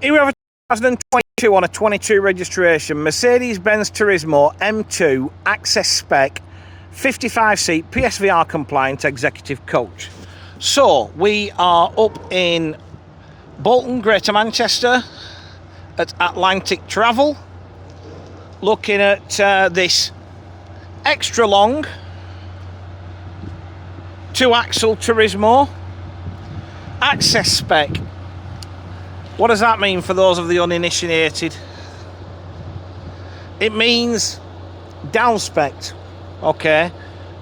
Here we have a 2022 on a 22 registration Mercedes-Benz Tourismo M2 Access Spec 55-seat PSVR compliant executive coach. So we are up in Bolton, Greater Manchester at Atlantic Travel, looking at this extra long 2-axle Tourismo Access Spec. What does that mean for those of the uninitiated? It means down spec. Okay,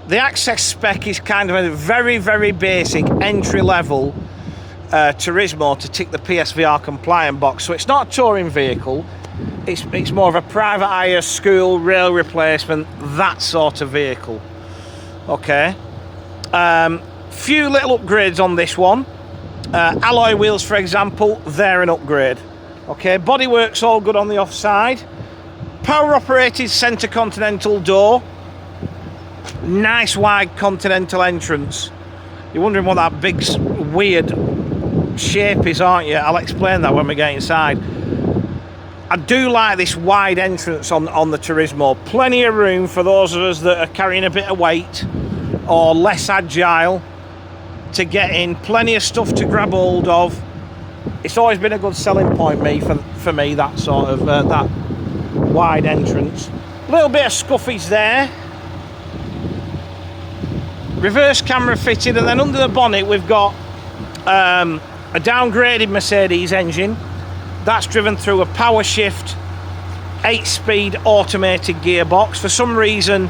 the Access Spec is kind of a very, very basic entry level Tourismo to tick the PSVR compliant box. So it's not a touring vehicle, it's more of a private hire, school, rail replacement, that sort of vehicle. Okay, few little upgrades on this one. Alloy wheels, for example, they're an upgrade. Okay, bodywork's all good on the offside. Power operated centre continental door. Nice wide continental entrance. You're wondering what that big weird shape is, aren't you? I'll explain that when we get inside. I do like this wide entrance on the Tourismo. Plenty of room for those of us that are carrying a bit of weight or less agile to get in. Plenty of stuff to grab hold of. It's always been a good selling point for me, that sort of that wide entrance. A little bit of scuffies there. Reverse camera fitted, and then under the bonnet we've got a downgraded Mercedes engine that's driven through a power shift 8-speed automated gearbox. For some reason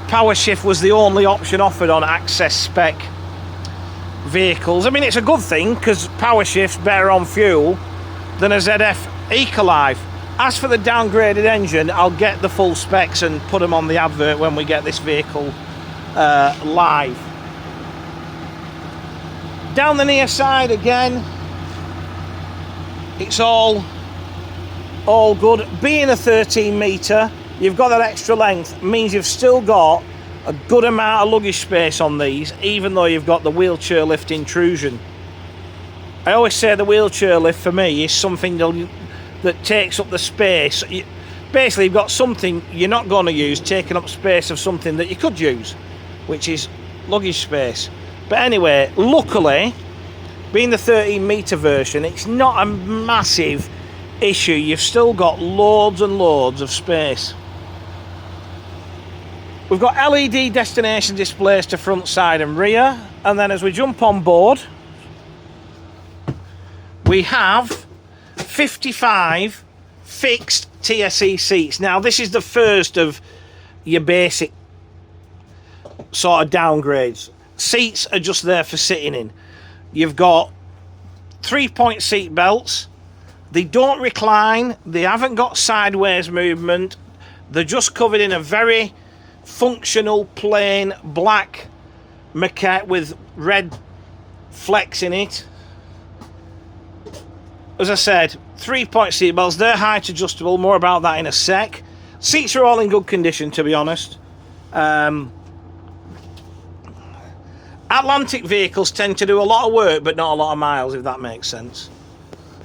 power shift was the only option offered on Access Spec vehicles. I mean, it's a good thing because power shift's better on fuel than a ZF Ecolife. As for the downgraded engine, I'll get the full specs and put them on the advert when we get this vehicle live. Down the near side again, it's all good. Being a 13 metre, you've got that extra length, means you've still got a good amount of luggage space on these, even though you've got the wheelchair lift intrusion. I always say the wheelchair lift for me is something that takes up the space. Basically, you've got something you're not going to use taking up space of something that you could use, which is luggage space. But anyway, luckily, being the 13 metre version, it's not a massive issue. You've still got loads and loads of space. We've got LED destination displays to front, side and rear. And then as we jump on board, we have 55 fixed TSE seats. Now this is the first of your basic sort of downgrades. Seats are just there for sitting in. You've got 3-point seat belts. They don't recline. They haven't got sideways movement. They're just covered in a very functional plain black maquette with red flecks in it. As I said, 3-point seat belts. They're height adjustable. More about that in a sec. Seats are all in good condition, to be honest. Atlantic vehicles tend to do a lot of work but not a lot of miles, if that makes sense.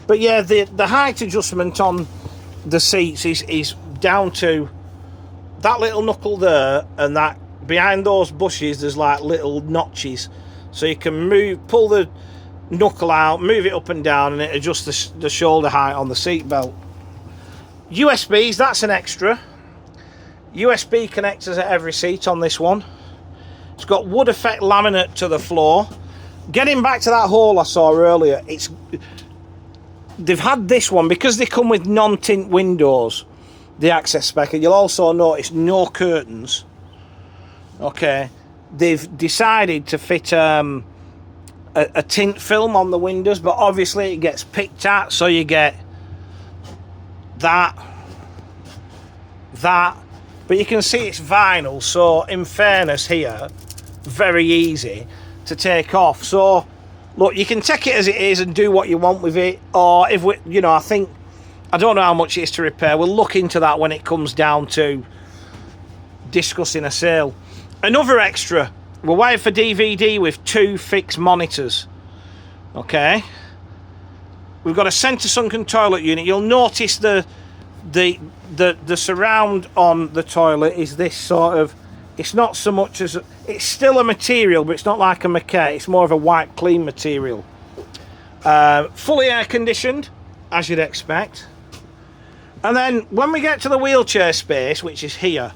But yeah, the height adjustment on the seats is down to that little knuckle there, and that behind those bushes there's like little notches, so you can pull the knuckle out, move it up and down, and it adjusts the shoulder height on the seat belt. USBs, that's an extra. USB connectors at every seat on this one. It's got wood effect laminate to the floor. Getting back to that hole I saw earlier, they've had this one because they come with non-tint windows, the Access Spec, and you'll also notice no curtains. Okay, they've decided to fit a tint film on the windows, but obviously it gets picked at, so you get that, but you can see it's vinyl, so in fairness here, very easy to take off. So look, you can take it as it is and do what you want with it, or if we, you know, I don't know how much it is to repair. We'll look into that when it comes down to discussing a sale. Another extra, we're wired for DVD with 2 fixed monitors. Okay, We've got a centre sunken toilet unit. You'll notice the surround on the toilet is this sort of, it's not so much as, it's still a material, but it's not like a maquette, it's more of a white clean material. Fully air conditioned, as you'd expect. And then when we get to the wheelchair space, which is here,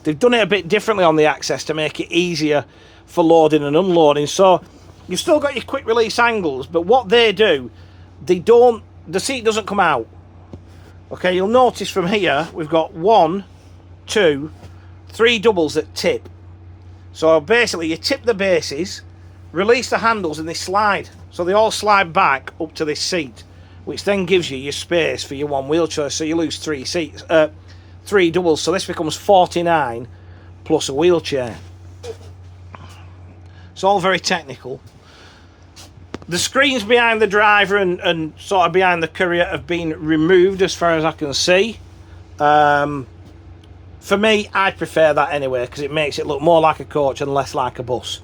they've done it a bit differently on the access to make it easier for loading and unloading. So you've still got your quick release angles, but what they do, the seat doesn't come out. Okay, you'll notice from here we've got 1, 2, 3 doubles that tip. So basically you tip the bases, release the handles, and they slide. So they all slide back up to this seat, which then gives you your space for your one wheelchair. So you lose 3 seats, 3 doubles. So this becomes 49 plus a wheelchair. It's all very technical. The screens behind the driver and sort of behind the courier have been removed as far as I can see. For me, I prefer that anyway, because it makes it look more like a coach and less like a bus.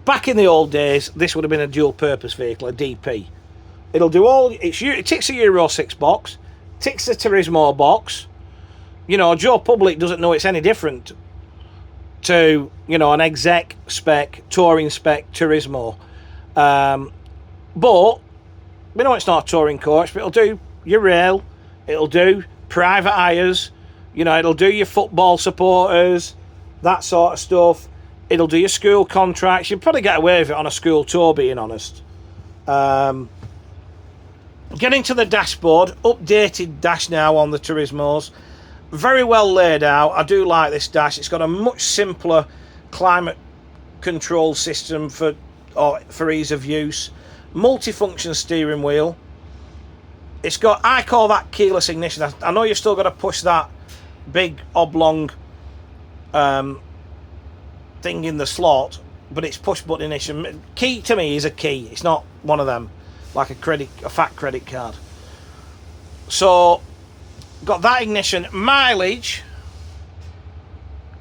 Back in the old days, this would have been a dual purpose vehicle, a DP. It'll do all, it ticks a Euro 6 box, ticks the Tourismo box. You know, Joe Public doesn't know it's any different to, you know, an exec spec, touring spec Tourismo. But we know it's not a touring coach, but it'll do your rail, it'll do private hires, you know, it'll do your football supporters, that sort of stuff. It'll do your school contracts. You'll probably get away with it on a school tour, being honest. Getting to the dashboard, updated dash now on the Tourismos. Very well laid out. I do like this dash. It's got a much simpler climate control system for ease of use. Multifunction steering wheel. It's got, I call that keyless ignition. I know you've still got to push that big oblong thing in the slot, but it's push button ignition. Key to me is a key. It's not one of them like a fat credit card. So got that ignition. Mileage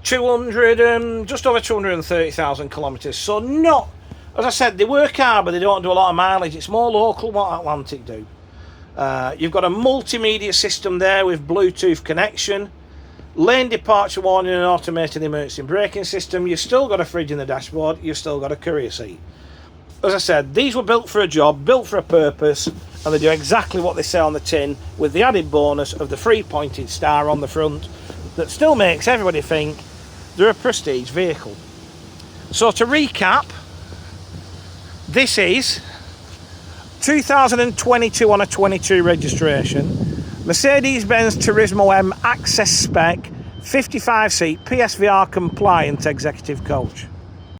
200 just over 230,000 kilometers. So not, as I said, they work hard, but they don't do a lot of mileage. It's more local what Atlantic do. You've got a multimedia system there with Bluetooth connection, lane departure warning and automated emergency braking system. You've still got a fridge in the dashboard. You've still got a courier seat. As I said, these were built for a job, built for a purpose, and they do exactly what they say on the tin, with the added bonus of the 3-pointed star on the front that still makes everybody think they're a prestige vehicle. So to recap, this is 2022 on a 22 registration, Mercedes-Benz Tourismo M access spec, 55 seat PSVR compliant executive coach.